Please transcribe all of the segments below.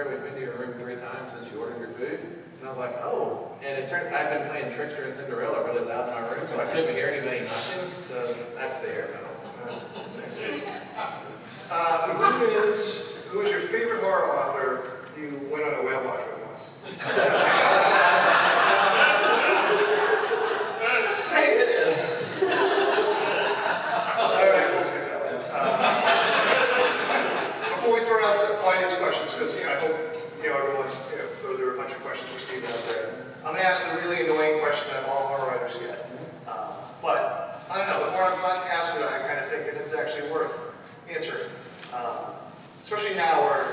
sir, we've been to your room 3 times since you ordered your food. And I was like, oh. And it turned, I've been playing Trickster and Cinderella really loud in my room, so I couldn't hear anybody knocking. So that's the air metal. Who is your favorite horror author you went on a whale watch with once? Say it. All right, we'll skip that one. Before we throw out some audience questions, because I hope everyone's there are a bunch of questions for Steve out there. I'm going to ask the really annoying question that all horror writers get. But I don't know. The more I've asked it, I kind of think that it's actually worth answering. Especially now, where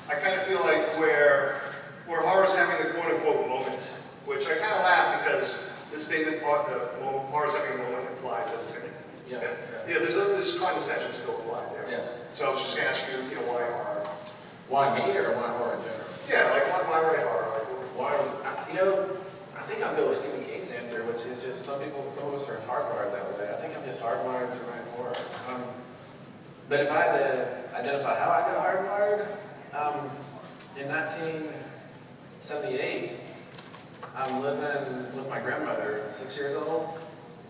I kind of feel like where horror's having the quote-unquote moment, which I kind of laugh because this statement, horror's having a moment, implies that it's going to end. Yeah, there's condescension still applied there. Yeah. So I was just going to ask you, why horror? Why me or why horror in general? Yeah, like why write horror? Like, why? I think I'll go with Stephen King's answer, which is just some of us are hardwired that way. I think I'm just hardwired to write horror. But if I had to identify how I got hardwired, in 1978, I'm living with my grandmother, 6 years old,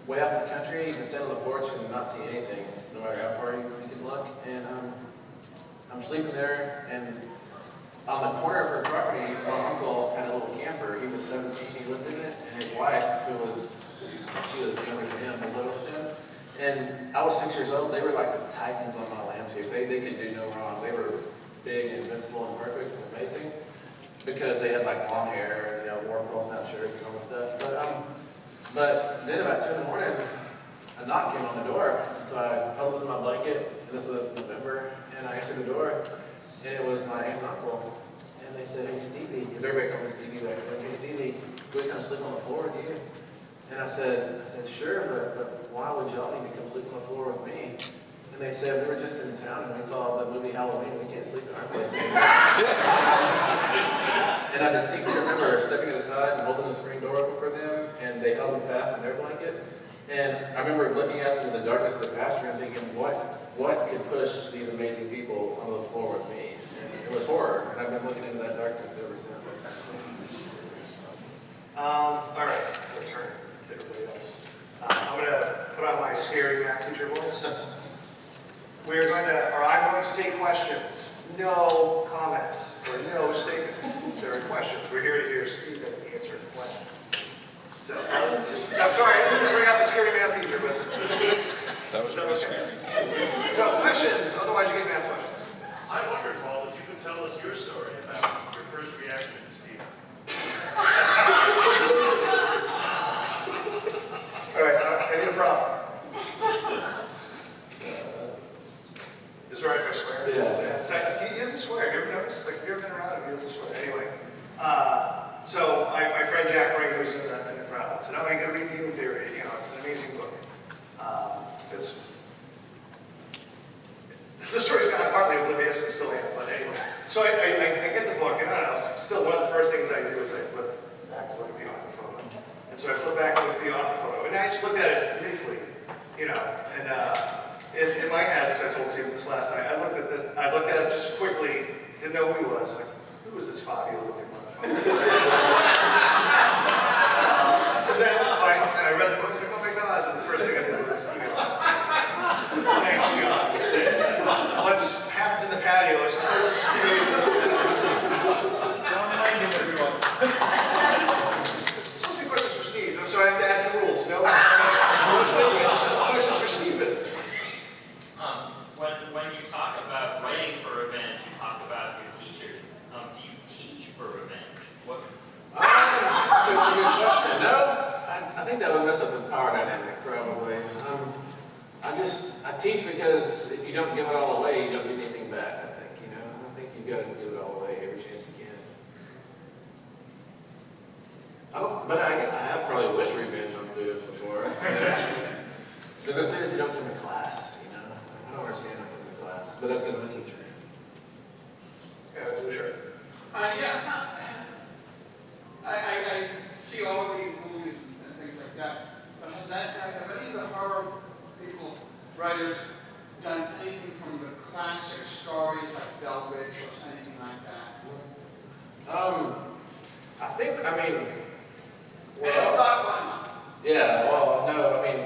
way out in the country. You can stand on the porch and not see anything, no matter how far you can look. And I'm sleeping there, and on the corner of her property, my uncle had a little camper. He was 17, he lived in it, and his wife, she was younger than him, was living with him. And I was 6 years old. They were like the titans on my landscape. They could do no wrong. They were big, invincible, and perfect, and amazing, because they had like long hair, wore pearl snap shirts and all this stuff. But then about 2 in the morning, a knock came on the door. And so I huddled in my blanket, and this was November, and I answered the door, and it was my aunt and uncle. And they said, "Hey, Stevie," because everybody called me Stevie back then. "Hey, Stevie, we come sleep on the floor with you?" And I said, "Sure, but why would y'all need to come sleep on the floor with me?" And they said, "We were just in town and we saw the movie Halloween. We can't sleep in our place anymore." And I distinctly remember stepping aside and holding the screen door open for them, and they held me fast in their blanket. And I remember looking out into the darkness of the pasture and thinking, what could push these amazing people onto the floor with me? And it was horror, and I've been looking into that darkness ever since. All right, we'll turn to everybody else. I'm going to put on my scary math teacher voice. I'm going to take questions. No comments or no statements. There are questions. We're here to hear Stephen answer the question. So, I'm sorry, I didn't bring out the scary math teacher, but that was really scary. So, questions. Otherwise, you get math questions. I wondered, Paul, if you could tell us your story about your first reaction to Stephen. All right, I need a problem. Is it all right if I swear? Yeah. So he doesn't swear. You ever noticed? Like, you ever been around him? He doesn't swear. Anyway, so my friend Jack Ring, who's in the crowd, said, "Oh, you got to read Human Theory. It's an amazing book." The story's kind of partly oblivious and still am, but anyway. So I get the book, and I don't know. Still, one of the first things I do is I flip back to look at the author photo. And so I flip back to look at the author photo, and I just looked at it briefly, and in my head, as I told Stephen this last night, I looked at it just quickly, didn't know who he was. Like, who was this Fabio looking motherfucker? And then I read the book, I was like, oh my God, and the first thing I did was, thanks God. What's happened in the patio is supposed to stay. Don't mind him, everyone. It's supposed to be questions for Steve, so I have to add some rules. No questions for Stephen. When you talk about writing for revenge, you talk about your teachers. Do you teach for revenge? What? That's a good question. No, I think that would mess up the power dynamic, probably. I teach because if you don't give it all away, you don't get anything back, I think. I think you've got to give it all away every chance you can. But I guess I have probably wished revenge on students before. The students who don't come to class, I don't understand them from the class, but that's because I'm a teacher. Yeah, sure. I see all of these movies and things like that, but have any of the horror people, writers, done anything from the classic stories like Bell Witch or anything like that? I mean, And if well, not, why not? yeah, well, no, I mean,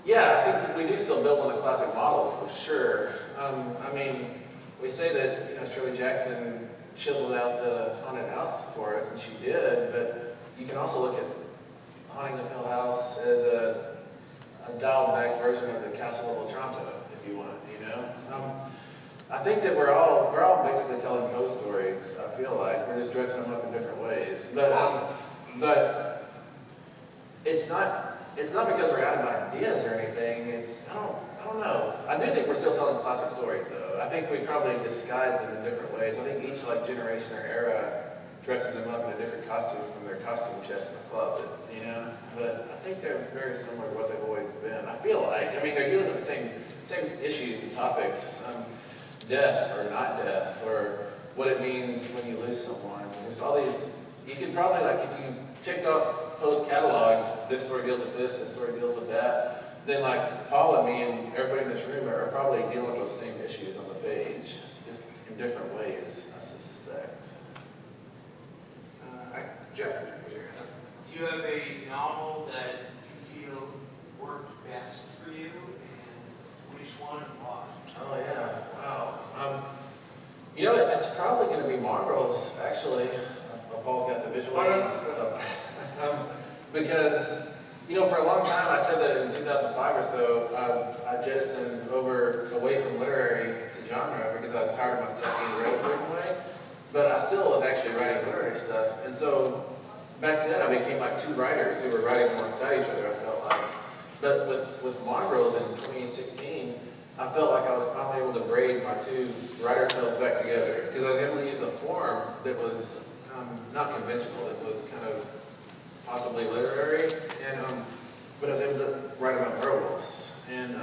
yeah, I think we do still build on the classic models for sure. I mean, we say that, Shirley Jackson chiseled out the haunted house for us, and she did, but you can also look at Haunting of Hill House as a dialed back version of the Castle of Otranto, if you want, I think that we're all basically telling ghost stories, I feel like. We're just dressing them up in different ways. But it's not because we're out of ideas or anything. I don't know. I do think we're still telling classic stories, though. I think we probably disguise them in different ways. I think each generation or era dresses them up in a different costume from their costume chest in the closet, But I think they're very similar to what they've always been. I feel like. I mean, they're dealing with the same issues and topics. Death or not death, or what it means when you lose someone. Just all these, you could probably, like, if you checked off post catalog, this story deals with this story deals with that, then like Paul and me and everybody in this room are probably dealing with those same issues on the page, just in different ways, I suspect. Jeff, Do you have a novel that you feel worked best for you, and which one and why? Oh yeah, wow. It's probably going to be Mongrels, actually. Paul's got the visual aids. Because, for a long time, I said that in 2005 or so, I jettisoned away from literary to genre because I was tired of my stuff being read a certain way. But I still was actually writing literary stuff. And so back then, I became like two writers who were writing alongside each other, I felt like. But with Mongrels in 2016, I felt like I was finally able to braid my two writer selves back together because I was able to use a form that was not conventional. It was kind of possibly literary, but I was able to write about werewolves. And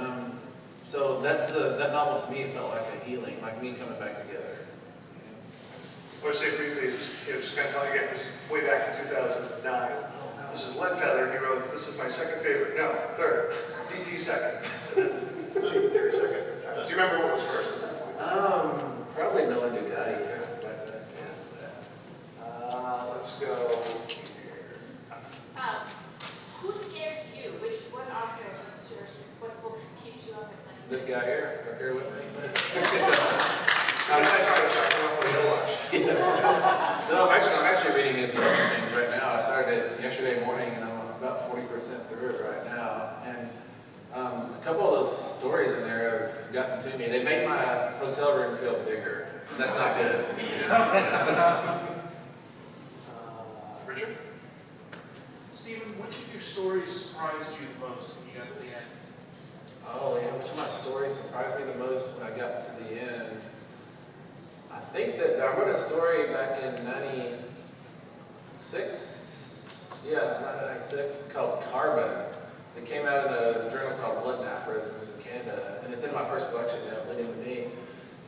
so that novel to me felt like a healing, like me coming back together. What I say briefly is, just kind of telling you again, this is way back in 2009. This is Ledfeather. He wrote, "This is my second favorite." No, third. DT second. DT third second. Do you remember what was first at that point? Probably Noah Ducati. Let's go here. Who scares you? What author what books keep you up at night? This guy here, up here with me. No, I'm actually reading his new things right now. I started it yesterday morning, and I'm about 40% through it right now. And a couple of those stories in there have gotten to me. They make my hotel room feel bigger. That's not good. Richard? Stephen, which of your stories surprised you the most when you got to the end? Oh yeah, which of my stories surprised me the most when I got to the end? I think that I wrote a story back in 96, yeah, 1996, called Carbon. It came out in a journal called Blood and Aphorisms in Canada, and it's in my first collection now, Bleeding with Me.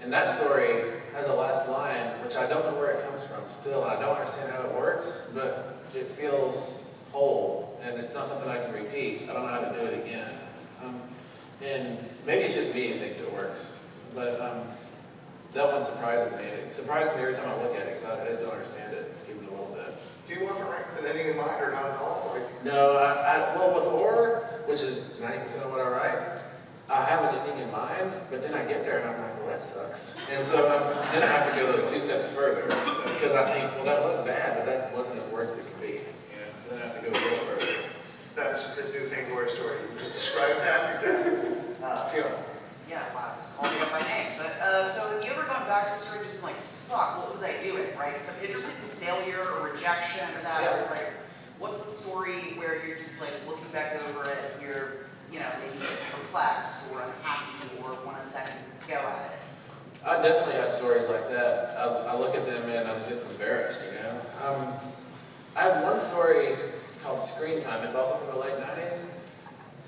And that story has a last line, which I don't know where it comes from still, and I don't understand how it works, but it feels whole, and it's not something I can repeat. I don't know how to do it again. And maybe it's just me who thinks it works, but that one surprises me. It surprises me every time I look at it, because I just don't understand it even a little bit. Do you often write with an ending in mind or not at all? No, well, with horror, which is 90% of what I write, I have an ending in mind, but then I get there and I'm like, well, that sucks. And so then I have to go those two steps further, because I think, well, that was bad, but that wasn't as worst it could be. So then I have to go a little further. That's his new Fangoria story. You just described that exactly. Fiona. Yeah, wow, just called me up by name. But, so have you ever gone back to a story just been like, fuck, what was I doing, right? So I'm interested in failure or rejection or that, Yeah. right? What's the story where you're just like looking back over it, you're, maybe perplexed or unhappy or want a second go at it? I definitely have stories like that. I look at them and I'm just embarrassed, I have one story called Screen Time. It's also from the late 90s.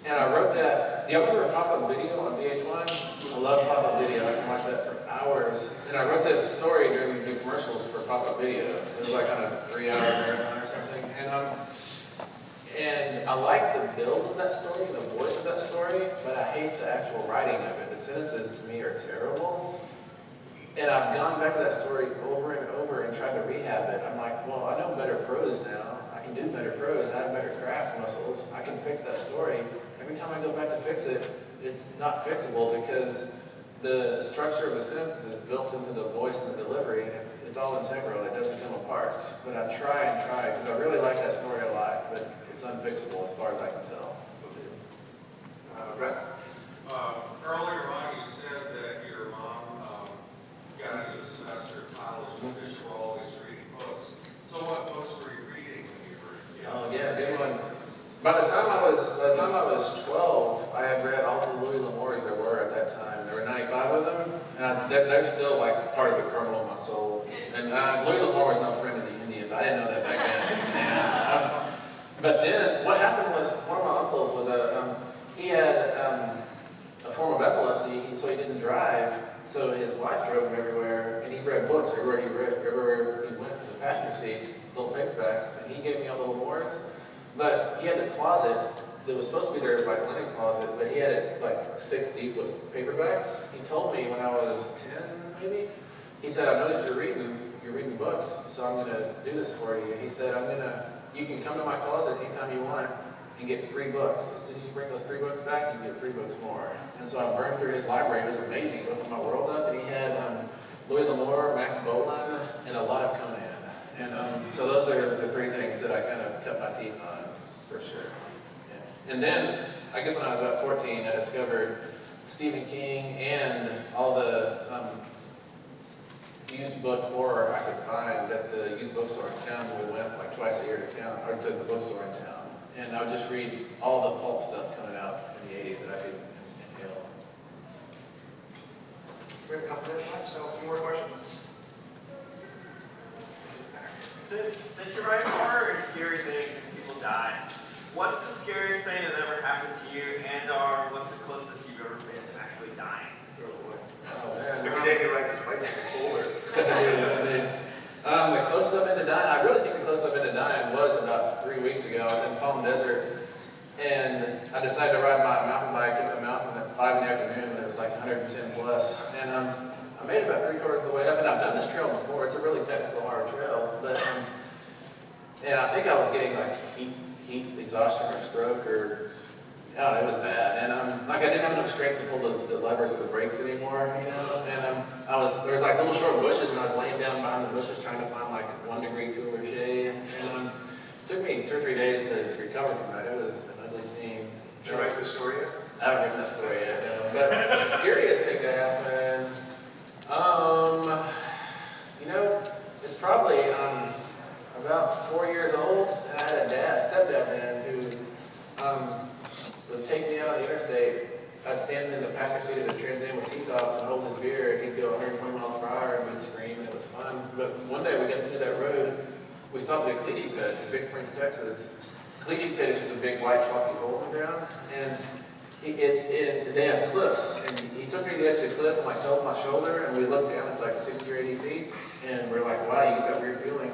And I wrote that. Do y'all remember pop-up video on VH1? I love pop-up video. I can watch that for hours. And I wrote this story during the commercials for pop-up video. It was like on a 3-hour marathon or something. And I like the build of that story, the voice of that story, but I hate the actual writing of it. The sentences to me are terrible. And I've gone back to that story over and over and tried to rehab it. I'm like, well, I know better prose now. I can do better prose. I have better craft muscles. I can fix that story. Every time I go back to fix it, it's not fixable because the structure of the sentence is built into the voice and the delivery, and it's all integral. It doesn't come apart. But I try and try because I really like that story a lot, but it's unfixable as far as I can tell. Brett? Earlier on, you said that your mom got you a semester of college because you were always reading books. So what books were you reading when you were a kid? Oh yeah, good one. By the time I was 12, I had read all the Louis L'Amours there were at that time. There were 95 of them, and they're still like part of the kernel of my soul. And Louis L'Amour was no friend of the Indians. I didn't know that back then. But then what happened was one of my uncles was he had a form of epilepsy, so he didn't drive. So his wife drove him everywhere, and he read books everywhere he went in the passenger seat, little paperbacks, and he gave me all the L'Amours. But he had the closet that was supposed to be there as like linen closet, but he had it like 6 deep with paperbacks. He told me when I was 10, maybe, he said, "I noticed you're reading books, so I'm gonna do this for you." He said, you can come to my closet anytime you want and get 3 books. As soon as you bring those 3 books back, you can get 3 books more. And so I burned through his library. It was amazing. It opened my world up, and he had Louis L'Amour, Mac Bolan, and a lot of Conan. And so those are the 3 things that I kind of cut my teeth on, for sure. Yeah. And then, I guess when I was about 14, I discovered Stephen King and all the used book horror I could find at the used bookstore in town. We went like twice a year to town, or to the bookstore in town. And I would just read all the pulp stuff coming out in the 80s that I could inhale. We have a couple minutes left, so a few more questions. Since you're writing horror and scary things and people die, what's the scariest thing that ever happened to you, and/or what's the closest you've ever been to actually dying? Oh, man. Every day you write this place, it's cooler. The closest I've been to dying, I really think the closest I've been to dying was about 3 weeks ago. I was in Palm Desert, and I decided to ride my mountain bike up the mountain at 5 in the afternoon, and it was like 110 plus. And I made it about 3/4 of the way up, and I've done this trail before. It's a really technical, hard trail. But and I think I was getting like heat exhaustion or stroke or, I don't know, it was bad. And like I didn't have enough strength to pull the levers of the brakes anymore, you know. And there was like little short bushes, and I was laying down behind the bushes trying to find like 1 degree cooler shade. And it took me 2 or 3 days to recover from that. It was an ugly scene. Did you write the story yet? I haven't written that story yet, no. But the scariest thing that happened, you know, it's probably about 4 years old, and I had a stepdad then, who would take me out on the interstate. I'd stand in the passenger seat of his Trans Am with T-tops and hold his beer, and he'd go 120 miles per hour and we'd scream, and it was fun. But one day we got to do that road. We stopped at a Cliche Pit in Big Springs, Texas. Cliche Pit is just a big white chalky hole in the ground, and they have cliffs, and he took me to the edge of the cliff and like held my shoulder, and we looked down, it's like 60 or 80 feet, and we're like, wow, you get that weird feeling.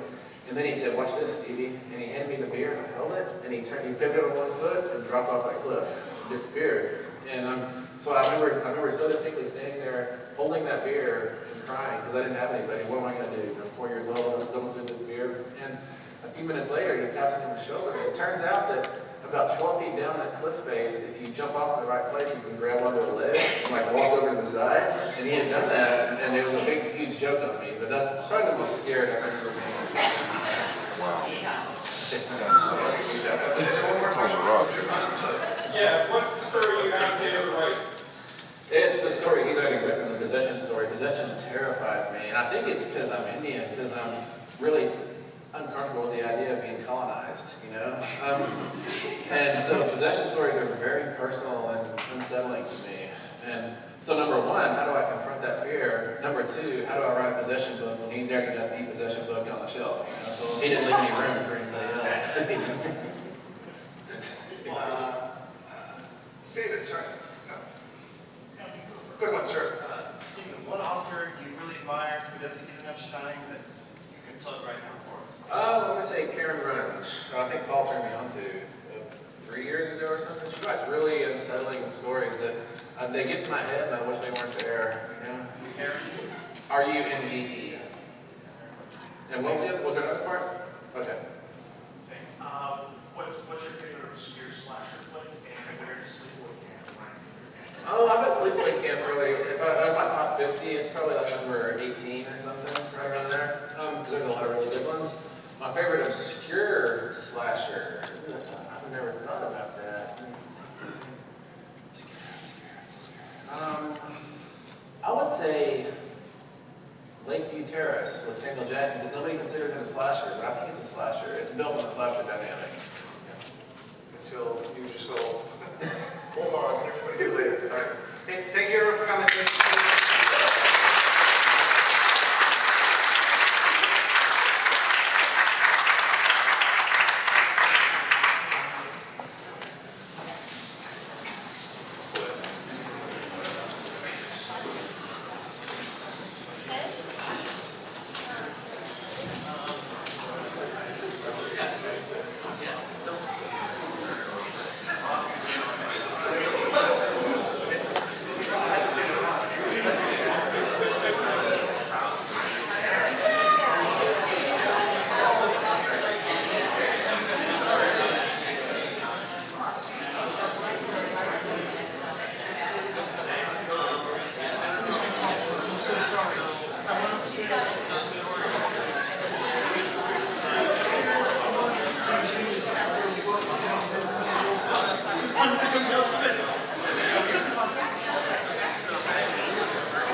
And then he said, watch this, Stevie, and he handed me the beer, and I held it, and he pivoted on 1 foot and dropped off that cliff, and disappeared. And so I remember so distinctly standing there, holding that beer and crying, because I didn't have anybody. What am I going to do? I'm 4 years old, I'm going to do this beer. And a few minutes later, he taps me on the shoulder, and it turns out that about 12 feet down that cliff face, if you jump off in the right place, you can grab onto a ledge and like walk over to the side. And he had done that, and it was a big, huge joke on me. But that's probably the most scared I've ever been. Wow. Yeah, what's the story you have there to write? It's the story he's already written, the possession story. Possession terrifies me, and I think it's because I'm Indian, because I'm really uncomfortable with the idea of being colonized, you know? And so possession stories are very personal and unsettling to me. And so number 1, how do I confront that fear? Number 2, how do I write a possession book when he's already got the possession book on the shelf, you know? So he didn't leave any room for anybody else. David, sorry. No. Quick one, sir. Stephen, what author do you really admire who doesn't get enough shine that you can plug right now for us? I'm going to say Karen Grunge. I think Paul turned me on to 3 years ago or something. She writes really unsettling stories that they get to my head and I wish they weren't there. You know? Karen? R-U-N-G-E. And what was there another part? Okay. What's your favorite obscure slasher flick, and where does Sleepaway Camp rank? Oh, I'm at Sleepaway Camp really. If I was my top 50, it's probably like number 18 or something, right around there. Because there's a lot of really good ones. My favorite obscure slasher. Ooh, I've never thought about that. I would say Lakeview Terrace with Samuel Jackson, because nobody considers it a slasher, but I think it's a slasher. It's built on a slasher dynamic. Until you just go